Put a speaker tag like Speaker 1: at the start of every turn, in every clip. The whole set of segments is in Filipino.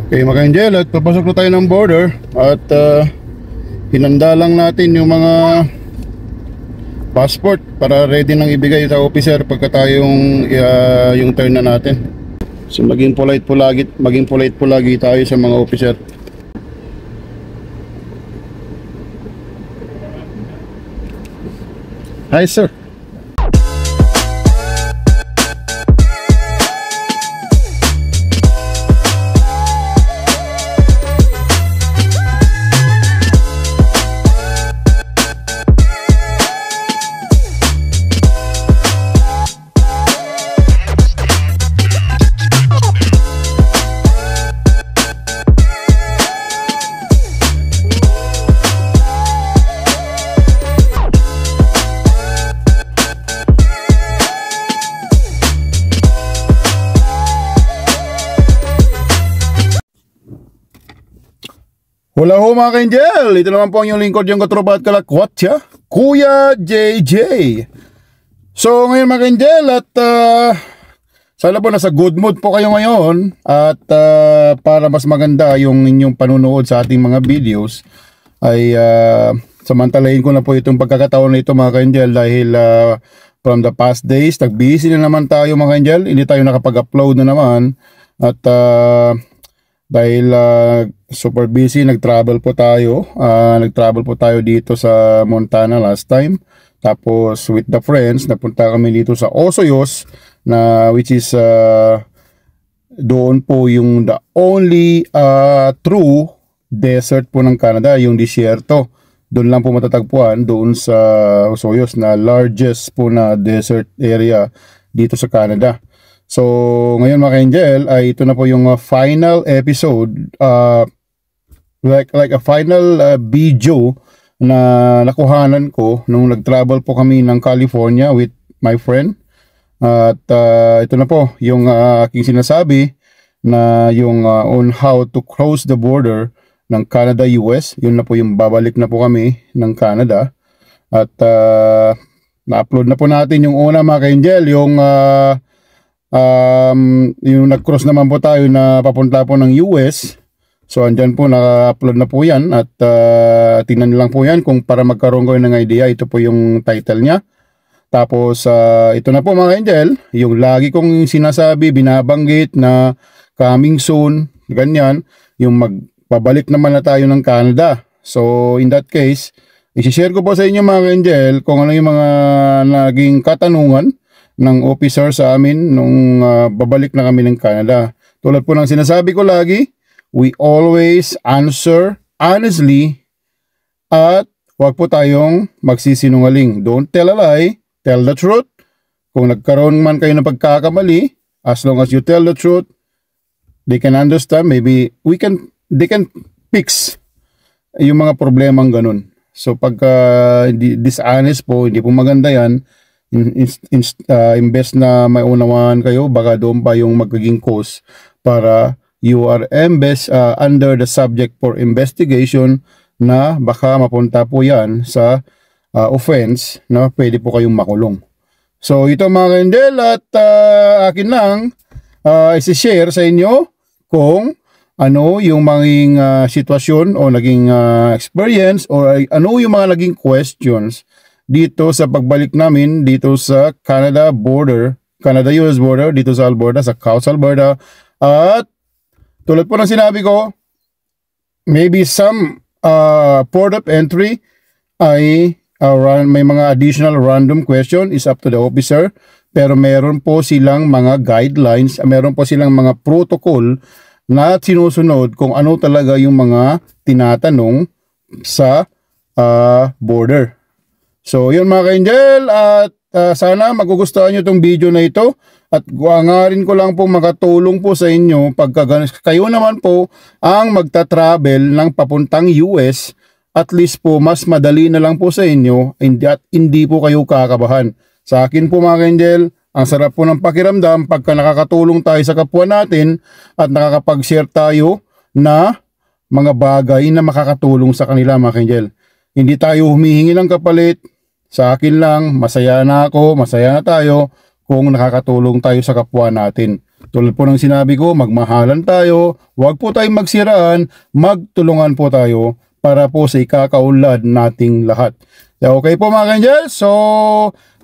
Speaker 1: Okay mga Angel, at papasok na tayo ng border at hinanda lang natin yung mga passport para ready nang ibigay sa officer pagka tayong yung turn na natin. So maging polite po lagi tayo sa mga officer. Hi sir. Hola ho mga ka-Angel, ito naman po ang inyong lingkod, yung katropa at kalakwatsa, Kuya JJ. So ngayon mga ka-Angel, at sana po nasa good mood po kayo ngayon. At para mas maganda yung inyong panunood sa ating mga videos, ay samantalahin ko na po itong pagkakataon na ito mga ka-Angel. Dahil from the past days, nag-busy na naman tayo mga ka-Angel, hindi tayo nakapag-upload na naman. At dahil super busy, nag-travel po tayo dito sa Montana last time. Tapos with the friends, napunta kami dito sa Osoyoos, na which is doon po yung the only true desert po ng Canada, yung disyerto. Doon lang po matatagpuan, doon sa Osoyoos, na largest po na desert area dito sa Canada. So ngayon mga ka-Angel, ay ito na po yung final episode, like a final video na nakuhanan ko nung nag-travel po kami ng California with my friend. At ito na po yung aking sinasabi na yung on how to cross the border ng Canada-US. Yun na po yung babalik na po kami ng Canada. At na-upload na po natin yung una mga ka-Angel, yung nag-cross naman po tayo na papunta po ng US. So andyan po, naka-upload na po yan. At tingnan lang po yan kung para magkaroon ko ng idea. Ito po yung title niya. Tapos ito na po mga Angel, yung lagi kong sinasabi, binabanggit na coming soon, ganyan, yung magpabalik naman na tayo ng Canada. So in that case, isi-share ko po sa inyo mga Angel kung ano yung mga naging katanungan ng officer sa amin nung babalik na kami ng Canada. Tulad po ng sinasabi ko lagi, we always answer honestly at huwag po tayong magsisinungaling. Don't tell a lie, tell the truth. Kung nagkaroon man kayo ng pagkakamali, as long as you tell the truth, they can understand. Maybe they can fix yung mga problemang ganun. So pagka dishonest po, hindi po maganda yan. Imbes na may unawaan kayo, baka doon pa yung magiging cause para you are under the subject for investigation, na baka mapunta po yan sa offense na pwede po kayong makulong. So ito mga ka-Angel, at akin lang isi-share sa inyo kung ano yung maging sitwasyon o naging experience o ano yung mga naging questions dito sa pagbalik namin dito sa Canada-US border, dito sa Alberta, sa Coutts, Alberta. At tulad po ng sinabi ko, maybe some port of entry ay may mga additional random question, is up to the officer. Pero meron po silang mga guidelines, meron po silang mga protocol na sinusunod kung ano talaga yung mga tinatanong sa border. So yun mga ka-Angel, at sana magugustuhan nyo itong video na ito. At hangarin ko lang po makatulong po sa inyo pagka kayo naman po ang magta-travel ng papuntang US. At least po mas madali na lang po sa inyo at hindi po kayo kakabahan. Sa akin po mga ka-Angel, ang sarap po ng pakiramdam pagka nakakatulong tayo sa kapwa natin at nakakapag-share tayo na mga bagay na makakatulong sa kanila mga ka-Angel. Hindi tayo humihingi ng kapalit. Sa akin lang, masaya na ako, masaya na tayo kung nakakatulong tayo sa kapwa natin. Tulad po ng sinabi ko, magmahalan tayo, huwag po tayong magsiraan, magtulungan po tayo para po sa ikakaunlad nating lahat. Okay po mga ka-angel, so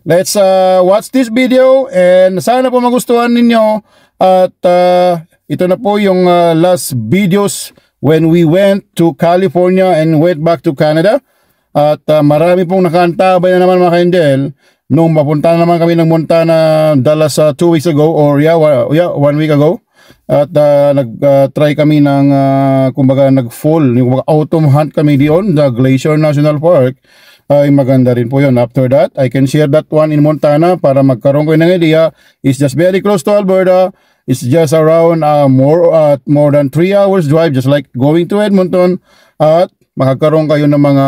Speaker 1: let's watch this video and sana po magustuhan ninyo at ito na po yung last videos when we went to California and went back to Canada. At marami pong nakaantabay na naman mga ka-angel nung mapunta naman kami ng Montana, Dallas 2 weeks ago or 1 week ago. At nag-try kami ng kumbaga nag-fall, yung autumn hunt kami diyon, the Glacier National Park. Ay maganda rin po yun. After that, I can share that one in Montana para magkaroon ko ng idea. It's just very close to Alberta. It's just around more than 3 hours drive, just like going to Edmonton. At makakaroon kayo ng mga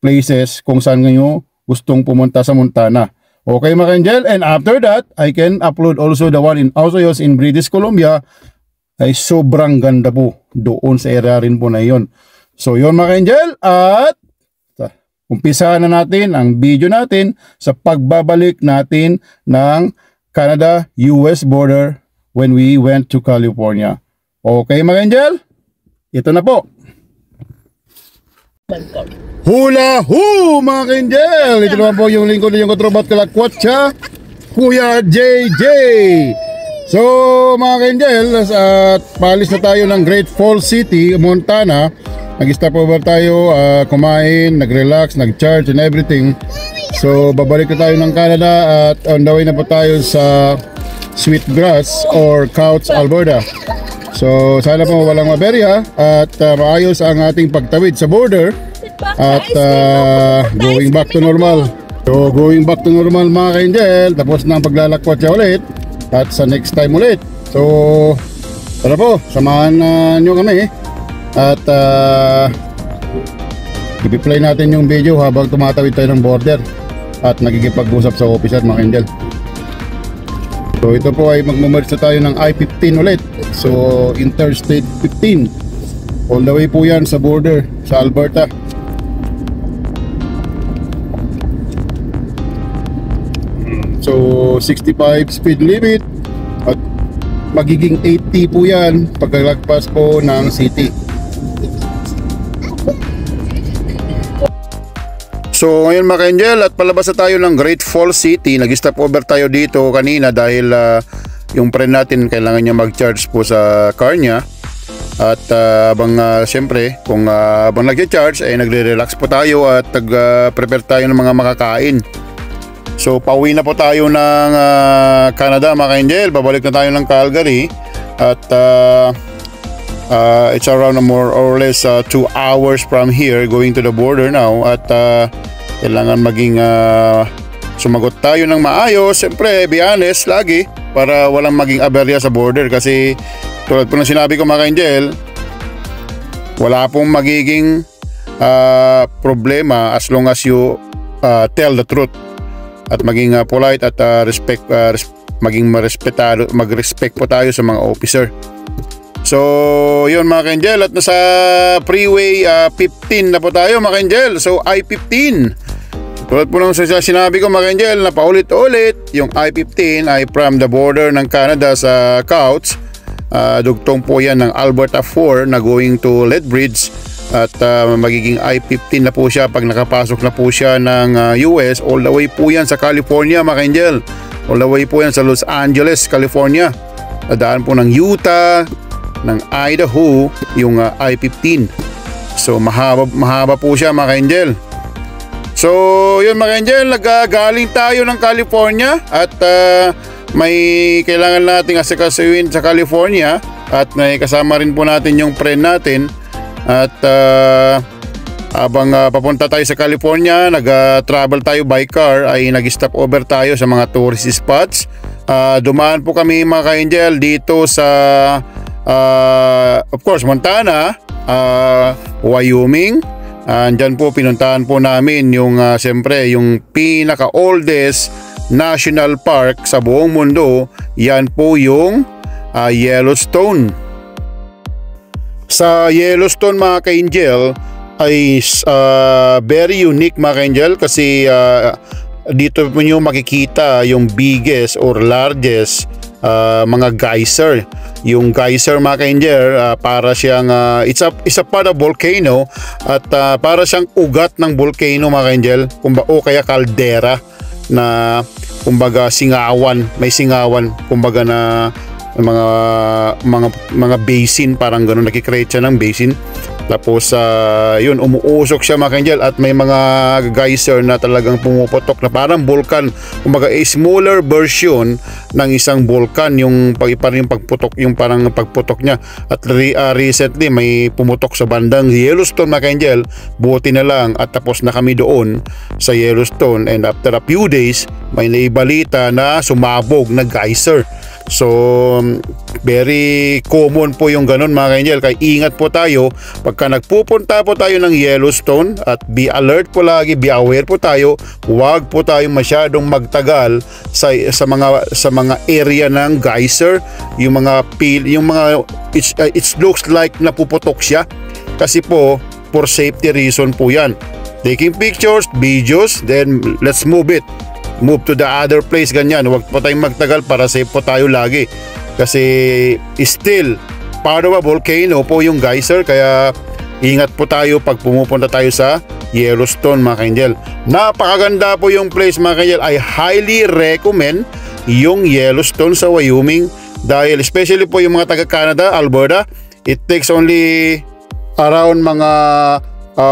Speaker 1: places kung saan kayo gustong pumunta sa Montana. Okay mga ka-angel, and after that, I can upload also the one in Osceola in British Columbia. Ay sobrang ganda po doon sa area rin po na yun. So yun mga ka-angel, at umpisahan na natin ang video natin sa pagbabalik natin ng Canada-US border when we went to California. Okay mga ka-angel, ito na po. Hula ho mga ka-angel! Ito naman po yung lingkod ng katrobat kalakwatsa, Kuya JJ. So mga ka-angel, palis na tayo ng Great Falls City, Montana. Nag-stop over tayo, kumain, nag-relax, nag-charge and everything. So babalik na tayo ng Canada at on the way na po tayo sa Sweetgrass or Couch, Alberta. So sana po walang maberya at maayos ang ating pagtawid sa border at going back to normal. So going back to normal mga ka-angel, tapos na ang paglalakwatsa ulit at sa next time ulit. So tara po, samahan nyo kami at i-play natin yung video habang tumatawid tayo ng border at nagkikipag-usap sa officer mga ka-angel. So ito po ay magmamerge na tayo ng I-15 ulit. So Interstate 15 all the way po yan sa border sa Alberta. So 65 speed limit at magiging 80 po yan pagkalagpas po ng city. So ngayon mga ka-angel, at palabas na tayo ng Great Falls City. Nag-stop over tayo dito kanina dahil yung friend natin kailangan niya mag-charge po sa car niya. At siyempre kung habang nag-charge ay nagre-relax po tayo at nag-prepare tayo ng mga makakain. So pauwi na po tayo ng Canada mga ka-angel. Babalik na tayo ng Calgary at it's around more or less 2 hours from here going to the border now. At kailangan maging sumagot tayo ng maayos, siyempre be honest lagi para walang maging aberya sa border. Kasi tulad po ng sinabi ko mga ka-angel, wala pong magiging problema as long as you tell the truth at maging polite at maging mag-respect po tayo sa mga officer. So yun mga ka-angel, at nasa freeway 15 na po tayo mga ka-angel. So I-15, tulad po ng sinabi ko mga ka-angel na paulit-ulit, yung I-15 ay from the border ng Canada sa Couch. Dugtong po yan ng Alberta 4 na going to Lethbridge. At magiging I-15 na po siya pag nakapasok na po siya ng US. All the way po yan sa California mga ka-angel. All the way po yan sa Los Angeles, California. Dadaan po ng Utah, ng Idaho yung I-15. So mahaba po siya mga ka-angel. So yun mga ka-angel, nagagaling tayo ng California at may kailangan nating asikasuhin sa California at may kasama rin po natin yung friend natin. At habang papunta tayo sa California, nag-travel tayo by car, ay nag-stop over tayo sa mga tourist spots. Dumaan po kami mga ka-angel dito sa of course Montana, Wyoming. Andyan po pinuntahan po namin yung siyempre yung pinaka-oldest national park sa buong mundo. Yan po yung Yellowstone. Sa Yellowstone mga ka-angel ay very unique mga ka-angel kasi dito po nyo makikita yung biggest or largest mga geyser. Yung geyser mga ka-angel, para siyang it's a part of volcano at para siyang ugat ng volcano mga ka-angel, o kaya caldera na kumbaga singawan, may singawan kumbaga na mga basin, parang gano'n, nakikreate siya ng basin. Tapos yun, umuusok siya mga ka-angel at may mga geyser na talagang pumuputok na parang vulkan, kumbaga a smaller version ng isang vulkan yung pagputok, yung parang pagputok niya. At recently may pumutok sa bandang Yellowstone mga ka-angel, buti na lang at tapos na kami doon sa Yellowstone, and after a few days may naibalita na sumabog na geyser. So very common po yung ganun mga ka-angel, kaya ingat po tayo pagka nagpupunta po tayo ng Yellowstone, at be alert po lagi, be aware po tayo, huwag po tayong masyadong magtagal sa mga area ng geyser, yung mga it looks like napuputok siya, kasi po for safety reason po yan. Taking pictures, videos, then let's move to the other place, ganyan. Huwag po tayong magtagal para safe po tayo lagi, kasi still part of a volcano po yung geyser, kaya ingat po tayo pag pumupunta tayo sa Yellowstone mga ka-angel. Napakaganda po yung place mga ka-angel. I highly recommend yung Yellowstone sa Wyoming, dahil especially po yung mga taga Canada, Alberta, it takes only around mga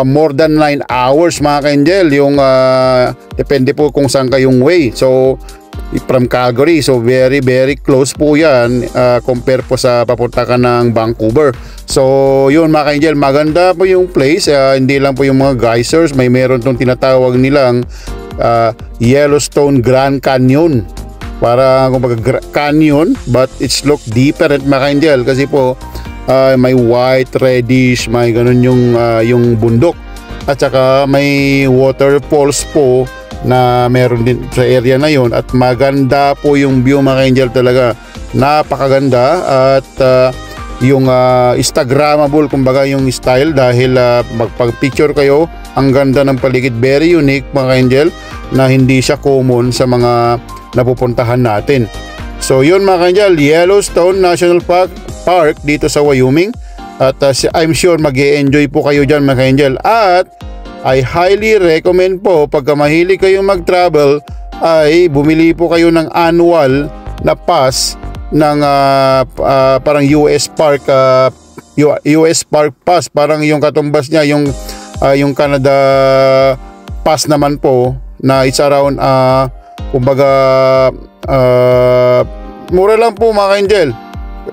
Speaker 1: more than 9 hours mga ka-angel, yung depende po kung saan kayong way. So from Calgary, so very very close po yan compare po sa papunta ka ng Vancouver. So yun mga ka-angel, maganda po yung place, hindi lang po yung mga geysers, meron tong tinatawag nilang Yellowstone Grand Canyon, para kumbaga canyon but it's look different mga ka-angel, kasi po may white, reddish, may ganun yung bundok, at saka may waterfalls po na meron din sa area na yun, at maganda po yung view mga ka-angel, talaga napakaganda, at yung Instagrammable kumbaga yung style, dahil magpag-picture kayo, ang ganda ng paligid, very unique mga ka-angel, na hindi siya common sa mga napupuntahan natin. So yun mga ka-angel, Yellowstone National Park dito sa Wyoming, at I'm sure mag-e-enjoy po kayo dyan mga ka-angel. At I highly recommend po, pagka mahilig kayong mag-travel, ay bumili po kayo ng annual na pass ng parang US Park Pass, parang yung katumbas niya yung Canada Pass naman po, na it's around kumbaga mura lang po mga ka-angel,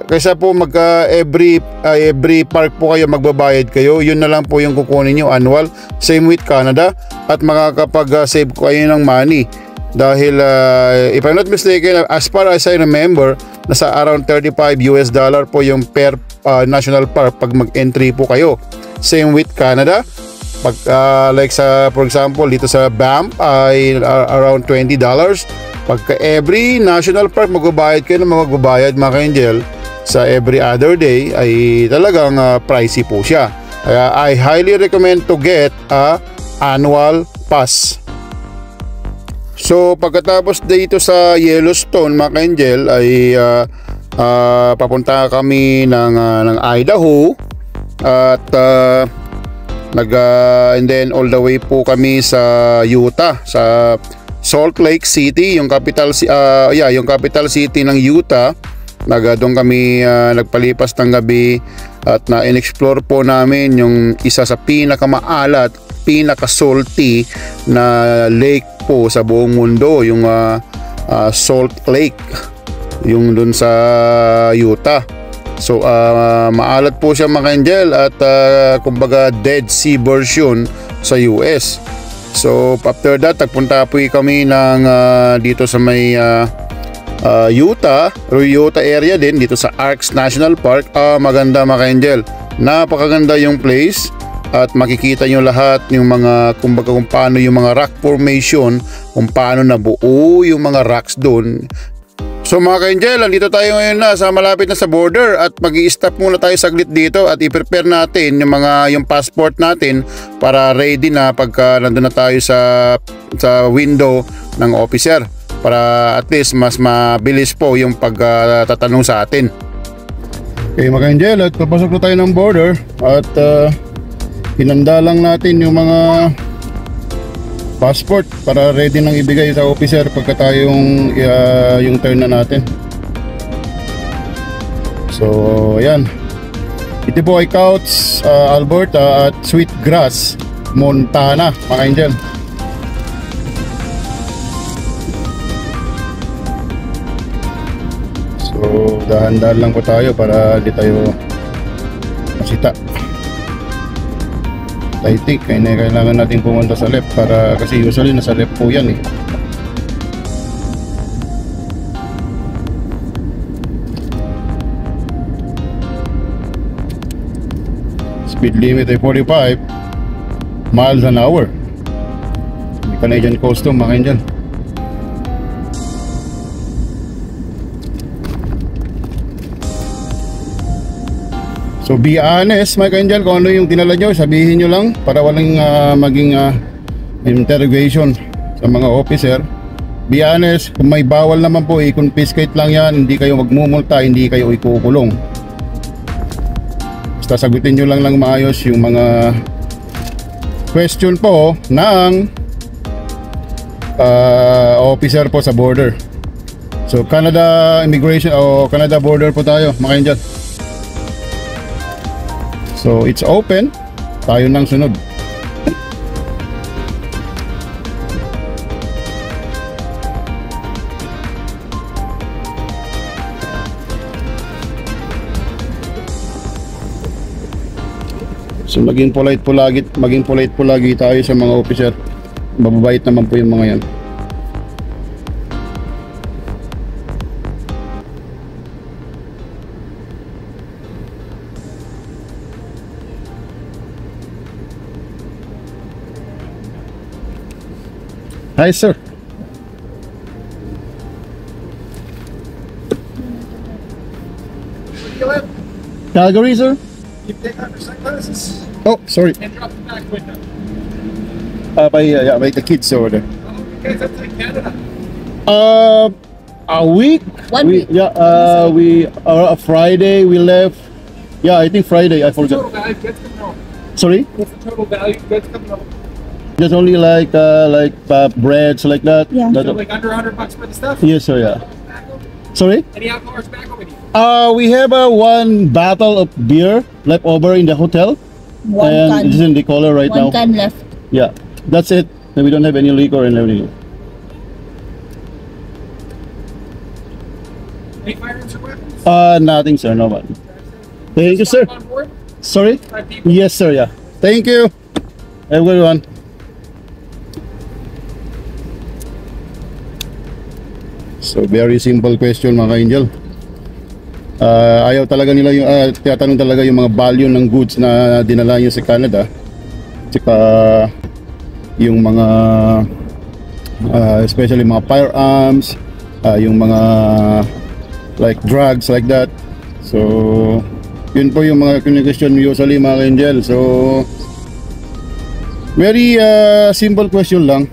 Speaker 1: kaysa po every park po kayo magbabayad kayo. Yun na lang po yung kukunin nyo annual, same with Canada, at makakapag-save kayo ng money, dahil if I'm not mistaken, as far as I remember, nasa around $35 po yung per national park pag mag-entry po kayo. Same with Canada, pag like for example dito sa Banff ay around $20. Pagka every national park magbabayad kayo ng magbabayad mga ka-angel, sa every other day ay talagang pricey po siya. Kaya I highly recommend to get a annual pass. So pagkatapos dito sa Yellowstone mga ka-angel ay papunta kami ng Idaho, at and then all the way po kami sa Utah, sa Salt Lake City, yung capital city ng Utah. Doon kami nagpalipas ng gabi, at na-explore po namin yung isa sa pinakamaalat, pinaka-salty na lake po sa buong mundo, yung Salt Lake, yung dun sa Utah. So maalat po siya mga ka-angel, at kumbaga Dead Sea version sa US. So after that, nagpunta po kami ng dito sa may Utah area din, dito sa Arcs National Park. Maganda mga ka-angel, napakaganda yung place, at makikita nyo lahat yung mga kumbaga kung paano yung mga rock formation, kung paano nabuo yung mga rocks doon. So mga ka-angel, andito tayo ngayon na sa malapit na sa border, at mag-i-stop muna tayo saglit dito at i-prepare natin yung passport natin para ready na pagka nandun na tayo sa window ng officer. para at least mas mabilis po yung pagtatanong sa atin. Okay mga Angel, at papasok na tayo ng border at hinanda lang natin yung mga passport para ready nang ibigay sa officer pagka tayong yung turn na natin. So ayan, ito po ay Couch, Alberta at Sweetgrass, Montana mga Angel. So dahan-dahan lang po tayo para hindi tayo masita. I think kailangan natin pumunta sa left para kasi usually nasa left po yan eh. Speed limit ay 45 miles an hour. May Canadian custom mga Angel. So be honest mga Angel, kung ano yung dinala nyo, sabihin nyo lang para walang maging interrogation sa mga officer. Be honest, kung may bawal naman po, i-confiscate lang yan, hindi kayo magmumulta, hindi kayo ikukulong. Basta sagutin nyo lang maayos yung mga question po ng officer po sa border. So Canada Immigration o Canada Border po tayo mga Angel. So it's open, tayo nang sunod. So maging polite po lagi tayo sa mga officer. Mababait naman po yung mga yan. Hi sir. Calgary sir.
Speaker 2: You take out your sunglasses
Speaker 1: Oh, sorry.
Speaker 2: and drop the back window.
Speaker 1: By the kids over there.
Speaker 2: Oh, you guys outside Canada.
Speaker 1: A week.
Speaker 3: One week.
Speaker 1: Yeah. We Friday we left. Yeah, I think Friday. I
Speaker 2: Total
Speaker 1: forgot.
Speaker 2: value gets coming home.
Speaker 1: Sorry.
Speaker 2: What's the total value gets coming home?
Speaker 1: Just only like breads like that.
Speaker 3: Yeah.
Speaker 1: That-
Speaker 2: So like under $100 for the stuff.
Speaker 1: yes sir. Yeah.
Speaker 2: Tobacco?
Speaker 1: Sorry.
Speaker 2: Any alcohol or tobacco with you?
Speaker 1: We have one bottle of beer left over in the hotel,
Speaker 3: One
Speaker 1: and
Speaker 3: can.
Speaker 1: it's in the color right
Speaker 3: One
Speaker 1: now.
Speaker 3: can left.
Speaker 1: Yeah, that's it. And we don't have any liquor and everything.
Speaker 2: Any firearms or weapons?
Speaker 1: Nothing sir. No one. Thank you sir.
Speaker 2: On board?
Speaker 1: Sorry.
Speaker 2: 5 people.
Speaker 1: Yes sir. Yeah. Thank you. Have a good one. So very simple question mga Angel. Ayaw talaga nila yung tinatanong talaga yung mga value ng goods na dinala nyo sa Canada. Tsaka yung mga especially mga firearms, yung mga like drugs like that. So yun po yung mga question usually mga Angel. So very simple question lang.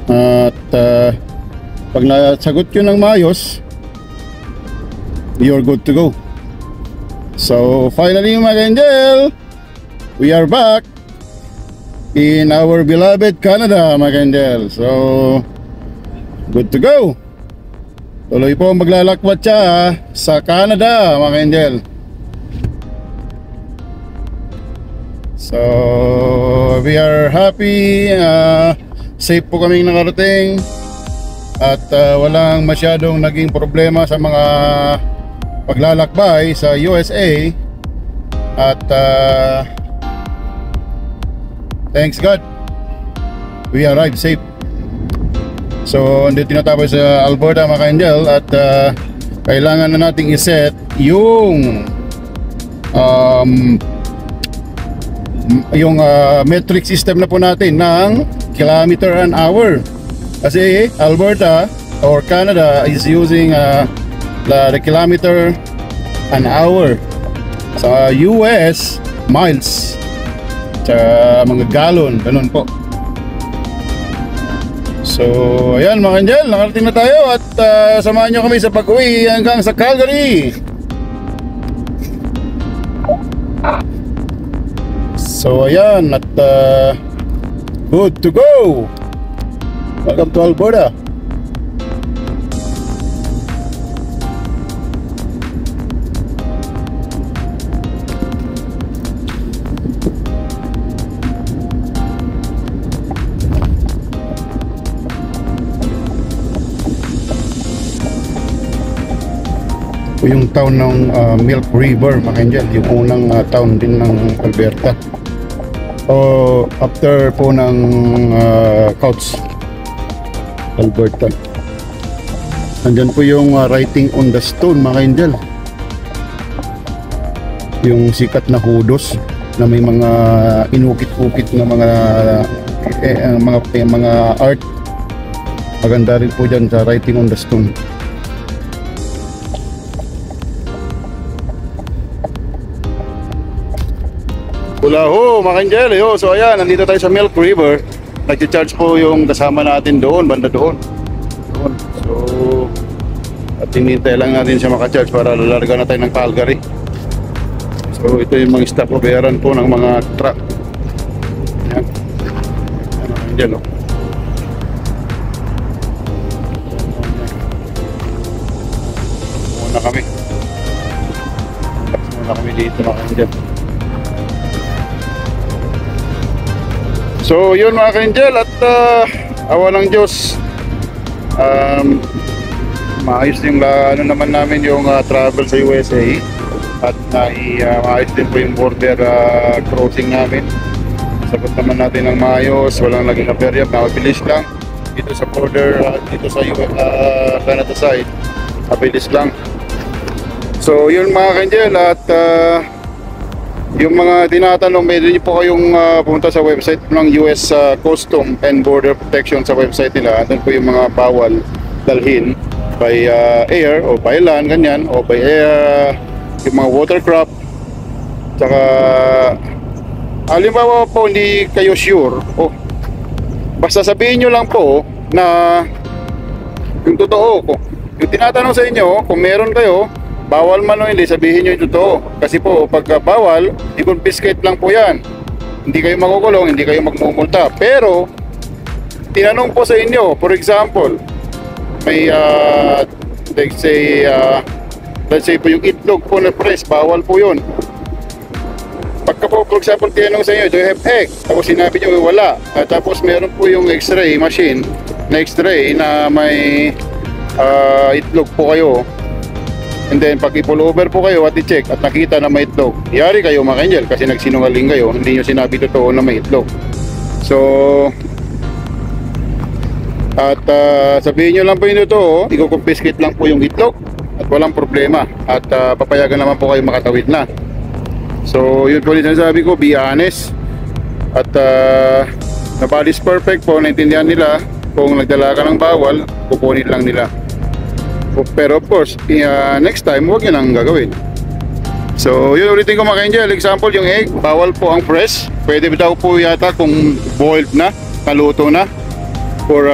Speaker 1: At pag nasagot nyo ng maayos, you're good to go. So finally mga Angel, we are back in our beloved Canada mga Angel. So good to go. Tuloy po maglalakwat siya sa Canada mga Angel. So we are happy, safe po kaming nakarating at walang masyadong naging problema sa mga paglalakbay sa USA. At thanks God, we arrived safe. So hindi tinatapos sa Alberta mga Angel, at kailangan na nating iset yung metric system na po natin ng kilometer an hour. Kasi Alberta or Canada is using the kilometer an hour. Sa US, miles. Sa mga gallon, ganun po. So, ayan mga Angel, nakarating na tayo at samahan nyo kami sa pag-uwi hanggang sa Calgary. So, ayan at good to go. Welcome to Alberta. Yung town ng Milk River, mga Angel, yung unang town din ng Alberta. O after po ng Couch, Alberta. Nandyan po yung writing on the stone, mga Angel. Yung sikat na hudos na may mga inukit-ukit na mga art. Maganda rin po dyan sa writing on the stone. Ulaho mga Angel, so ayan, nandito tayo sa Milk River. Nag-charge po yung kasama natin doon, banda doon. So, at hinintay lang natin siya makacharge para lalarga na tayo ng Calgary. So, ito yung mga stop overan po ng mga truck. Ayan. Ayan mga Angel, Muna kami. Muna kami dito mga Angel. So yun mga ka-Angel, at awa ng Diyos, maayos yung ano naman namin yung travel sa USA, at maayos din po yung border crossing namin. Sagot naman natin ng maayos, walang naging aberya, mabilis lang dito sa border, dito sa Canada side, mabilis lang. So yun mga ka-Angel, at yung mga tinatanong, meron niyo po kayong pumunta sa website ng US Custom and Border Protection sa website nila. Doon po yung mga bawal dalhin by air o by land, ganyan, o by air, yung mga watercraft. Tsaka halimbawa po hindi kayo sure, basta sabihin nyo lang po na yung totoo. Yung tinatanong sa inyo, kung meron kayo, bawal man o hindi, sabihin nyo yung totoo. Kasi po, pagka bawal, i-confiscate lang po yan. Hindi kayo makukulong, hindi kayo magmumulta. Pero, tinanong po sa inyo, for example, may, let's say po yung itlog po na press, bawal po yun. Pagka po, for example, tinanong sa inyo, do you have egg? Tapos sinabi nyo, wala. Tapos meron po yung x-ray machine, na x-ray na may itlog po kayo. And then pag i-pull over po kayo at i-check at nakita na may itlog, yari kayo mga Angel kasi nagsinungaling kayo, hindi nyo sinabi totoo na may itlog. So at sabihin nyo lang po yung totoo, i-confiscate lang po yung itlog at walang problema, at papayagan naman po kayo makatawid na. So yun po yung sinasabi ko, be honest. At na body's perfect po, naintindihan nila. Kung nagdala ka ng bawal, kukunin lang nila. Pero of course, next time, huwag nyo nang gagawin. So, yun ulitin ko mga Angel. Example, yung egg, bawal po ang fresh. Pwede daw po yata kung boiled na, naluto na, for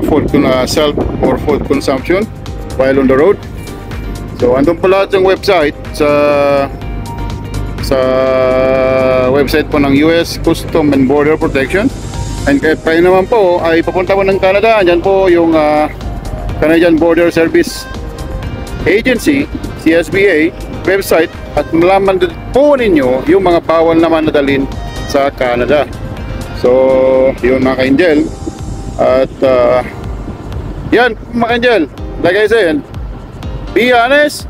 Speaker 1: food self or food consumption while on the road. So, andun po lahat yung website sa website po ng US Custom and Border Protection. And kahit kayo naman po ay papunta po ng Canada, andyan po yung Canadian Border Service Agency, CSBA website, at malaman po ninyo yung mga bawal naman na dalhin sa Canada. So yun mga ka-Angel, at yan mga ka-Angel, like I said, be honest,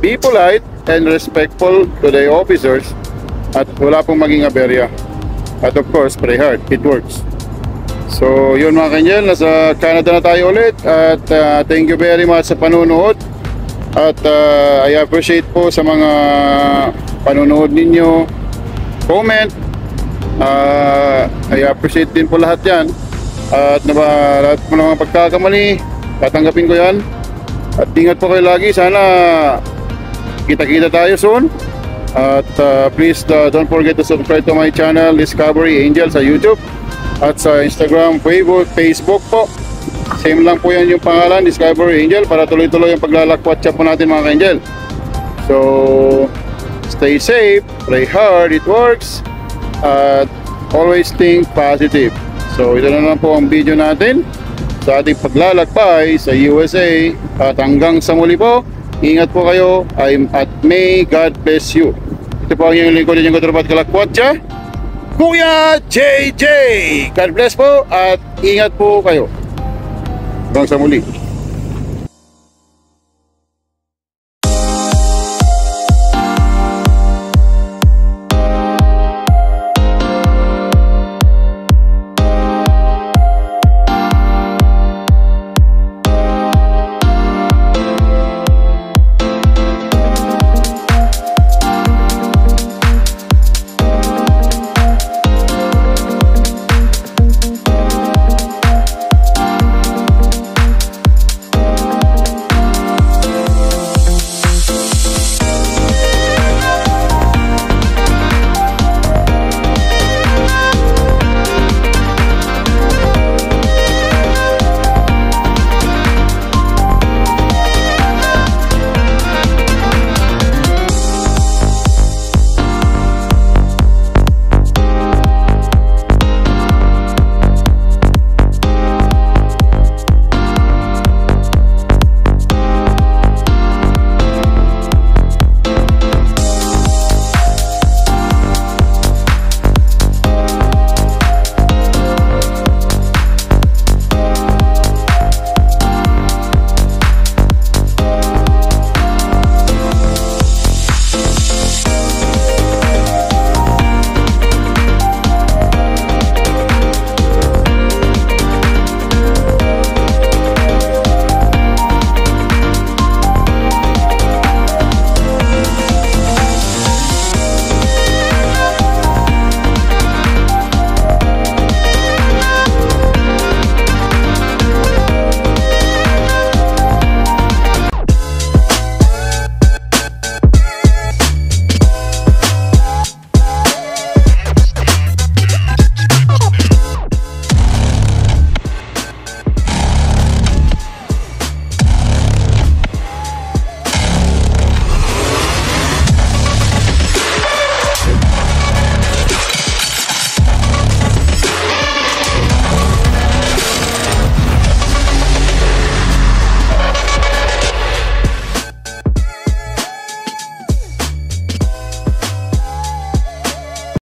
Speaker 1: be polite and respectful to the officers, at wala pong maging aberya. At of course, pray hard, it works. So yun mga ka-Angel, nasa Canada na tayo ulit, at thank you very much sa panunood, at I appreciate po sa mga panunood ninyo, comment, I appreciate din po lahat yan, at lahat po ng mga pagkakamali, tatanggapin ko yan, at ingat po kayo lagi. Sana kita-kita tayo soon, at please don't forget to subscribe to my channel Discovery Angel sa YouTube. At sa Instagram, Facebook po. Same lang po yan yung pangalan, Discovery Angel, para tuloy-tuloy yung paglalakwatsa po natin mga ka-angel. So, stay safe, pray hard, it works, at always think positive. So, ito na lang po ang video natin sa ating paglalakbay sa USA. At hanggang sa muli po, ingat po kayo, at may God bless you. Ito po ang inyong lingkod, yung katrabat kalakwatsa, Kuya JJ. God bless po at ingat po kayo. Hanggang sa muli.